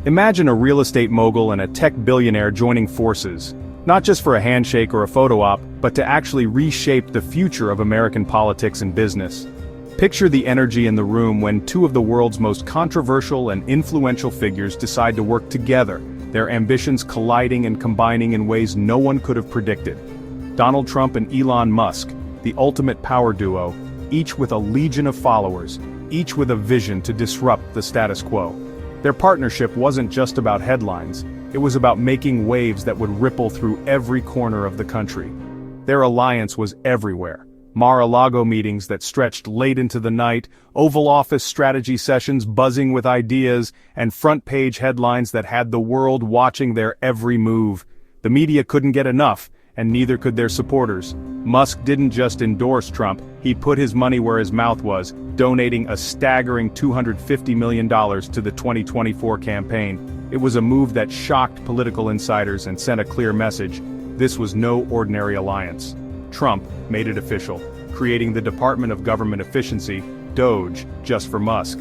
Imagine a real estate mogul and a tech billionaire joining forces, not just for a handshake or a photo op, but to actually reshape the future of American politics and business. Picture the energy in the room when two of the world's most controversial and influential figures decide to work together, their ambitions colliding and combining in ways no one could have predicted. Donald Trump and Elon Musk, the ultimate power duo, each with a legion of followers, each with a vision to disrupt the status quo. Their partnership wasn't just about headlines, it was about making waves that would ripple through every corner of the country. Their alliance was everywhere. Mar-a-Lago meetings that stretched late into the night, Oval Office strategy sessions buzzing with ideas, and front-page headlines that had the world watching their every move. The media couldn't get enough, and neither could their supporters. Musk didn't just endorse Trump, he put his money where his mouth was, donating a staggering $250 million to the 2024 campaign. It was a move that shocked political insiders and sent a clear message: this was no ordinary alliance. Trump made it official, creating the Department of Government Efficiency, DOGE, just for Musk.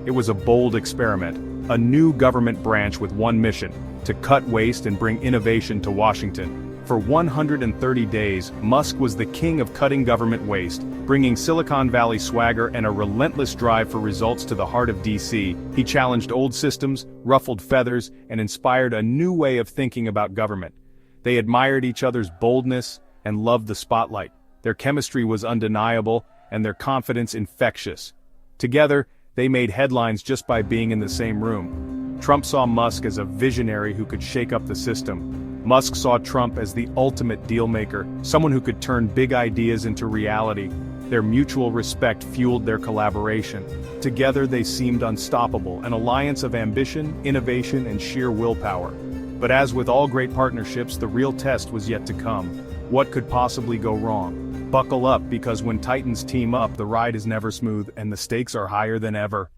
It was a bold experiment, a new government branch with one mission: to cut waste and bring innovation to Washington. For 130 days, Musk was the king of cutting government waste, bringing Silicon Valley swagger and a relentless drive for results to the heart of DC. He challenged old systems, ruffled feathers, and inspired a new way of thinking about government. They admired each other's boldness and loved the spotlight. Their chemistry was undeniable, and their confidence infectious. Together, they made headlines just by being in the same room. Trump saw Musk as a visionary who could shake up the system. Musk saw Trump as the ultimate deal-maker, someone who could turn big ideas into reality. Their mutual respect fueled their collaboration. Together they seemed unstoppable, an alliance of ambition, innovation, and sheer willpower. But as with all great partnerships, the real test was yet to come. What could possibly go wrong? Buckle up, because when titans team up, the ride is never smooth, and the stakes are higher than ever.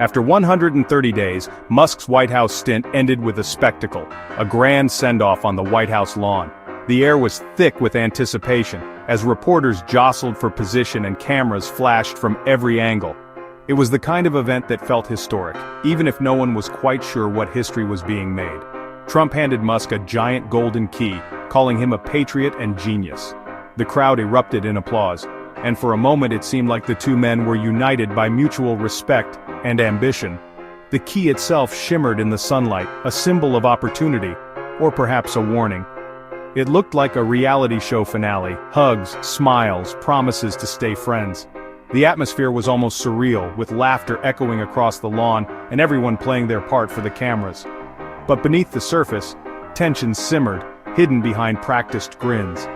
After 130 days, Musk's White House stint ended with a spectacle, a grand send-off on the White House lawn. The air was thick with anticipation, as reporters jostled for position and cameras flashed from every angle. It was the kind of event that felt historic, even if no one was quite sure what history was being made. Trump handed Musk a giant golden key, calling him a patriot and genius. The crowd erupted in applause, and for a moment it seemed like the two men were united by mutual respect and ambition. The key itself shimmered in the sunlight, a symbol of opportunity, or perhaps a warning. It looked like a reality show finale: hugs, smiles, promises to stay friends. The atmosphere was almost surreal, with laughter echoing across the lawn and everyone playing their part for the cameras. But beneath the surface, tension simmered, hidden behind practiced grins.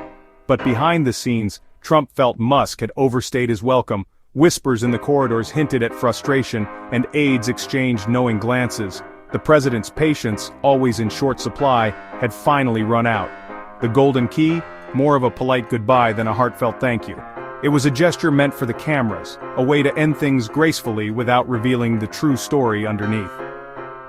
But behind the scenes, Trump felt Musk had overstayed his welcome. Whispers in the corridors hinted at frustration, and aides exchanged knowing glances. The president's patience, always in short supply, had finally run out. The golden key? More of a polite goodbye than a heartfelt thank you. It was a gesture meant for the cameras, a way to end things gracefully without revealing the true story underneath.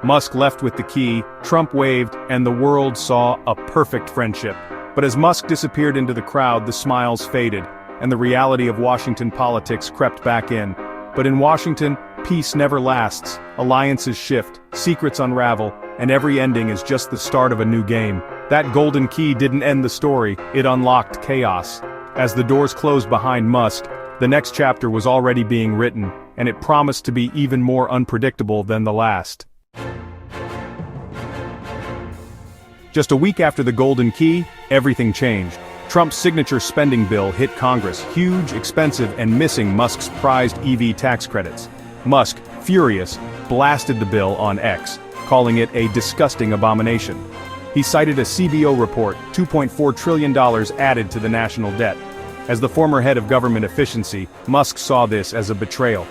Musk left with the key, Trump waved, and the world saw a perfect friendship. But as Musk disappeared into the crowd, the smiles faded, and the reality of Washington politics crept back in. But in Washington, peace never lasts, alliances shift, secrets unravel, and every ending is just the start of a new game. That golden key didn't end the story, it unlocked chaos. As the doors closed behind Musk, the next chapter was already being written, and it promised to be even more unpredictable than the last. Just a week after the golden key, everything changed. Trump's signature spending bill hit Congress, huge, expensive, and missing Musk's prized EV tax credits. Musk, furious, blasted the bill on X, calling it a disgusting abomination. He cited a CBO report, $2.4 trillion added to the national debt. As the former head of government efficiency, Musk saw this as a betrayal.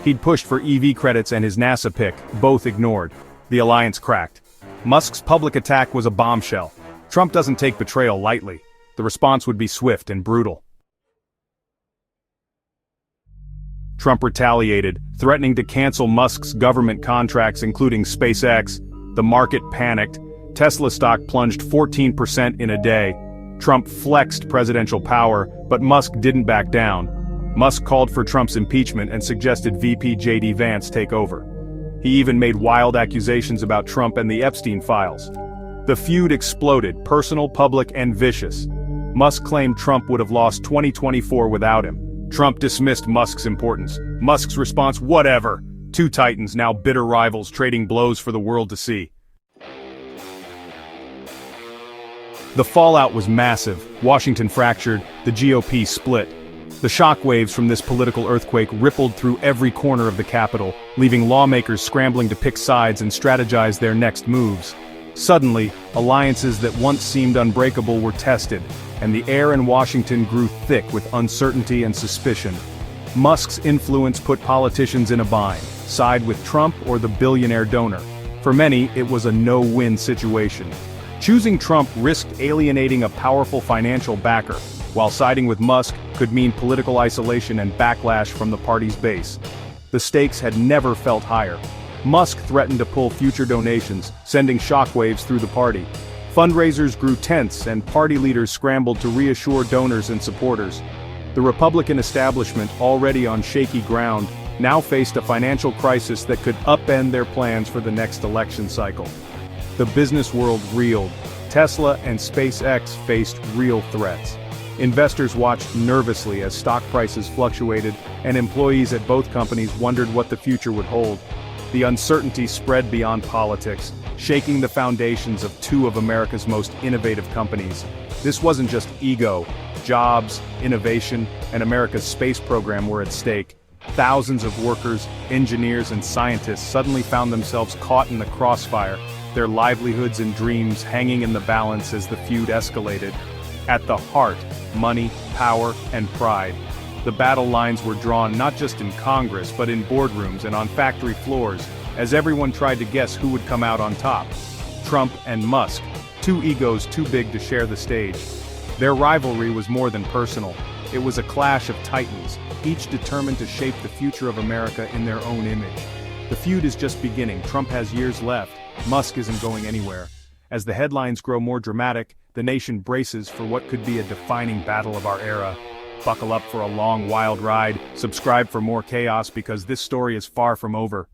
He'd pushed for EV credits and his NASA pick, both ignored. The alliance cracked. Musk's public attack was a bombshell. Trump doesn't take betrayal lightly. The response would be swift and brutal. Trump retaliated, threatening to cancel Musk's government contracts including SpaceX. The market panicked. Tesla stock plunged 14% in a day. Trump flexed presidential power, but Musk didn't back down. Musk called for Trump's impeachment and suggested VP J.D. Vance take over. He even made wild accusations about Trump and the Epstein files. The feud exploded, personal, public, and vicious. Musk claimed Trump would have lost 2024 without him. Trump dismissed Musk's importance. Musk's response, whatever. Two titans, now bitter rivals, trading blows for the world to see. The fallout was massive. Washington fractured, the GOP split. The shockwaves from this political earthquake rippled through every corner of the Capitol, leaving lawmakers scrambling to pick sides and strategize their next moves. Suddenly, alliances that once seemed unbreakable were tested, and the air in Washington grew thick with uncertainty and suspicion. Musk's influence put politicians in a bind: side with Trump or the billionaire donor. For many, it was a no-win situation. Choosing Trump risked alienating a powerful financial backer, while siding with Musk could mean political isolation and backlash from the party's base. The stakes had never felt higher. Musk threatened to pull future donations, sending shockwaves through the party. Fundraisers grew tense and party leaders scrambled to reassure donors and supporters. The Republican establishment, already on shaky ground, now faced a financial crisis that could upend their plans for the next election cycle. The business world reeled. Tesla and SpaceX faced real threats. Investors watched nervously as stock prices fluctuated, and employees at both companies wondered what the future would hold. The uncertainty spread beyond politics, shaking the foundations of two of America's most innovative companies. This wasn't just ego. Jobs, innovation, and America's space program were at stake. Thousands of workers, engineers, and scientists suddenly found themselves caught in the crossfire, their livelihoods and dreams hanging in the balance as the feud escalated. At the heart, money, power, and pride. The battle lines were drawn not just in Congress but in boardrooms and on factory floors, as everyone tried to guess who would come out on top. Trump and Musk, two egos too big to share the stage. Their rivalry was more than personal. It was a clash of titans, each determined to shape the future of America in their own image. The feud is just beginning. Trump has years left. Musk isn't going anywhere. As the headlines grow more dramatic, the nation braces for what could be a defining battle of our era. Buckle up for a long, wild ride. Subscribe for more chaos because this story is far from over.